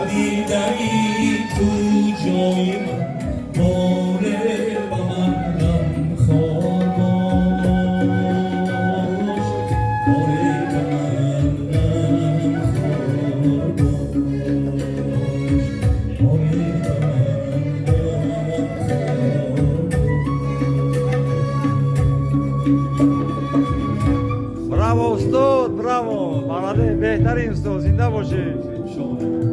ندیدنی تو جای من باره با من غمخوار باش باره با من غمخوار باش باره با من براو استاد، براو، بهترین استاد، زنده باشی. غمخوار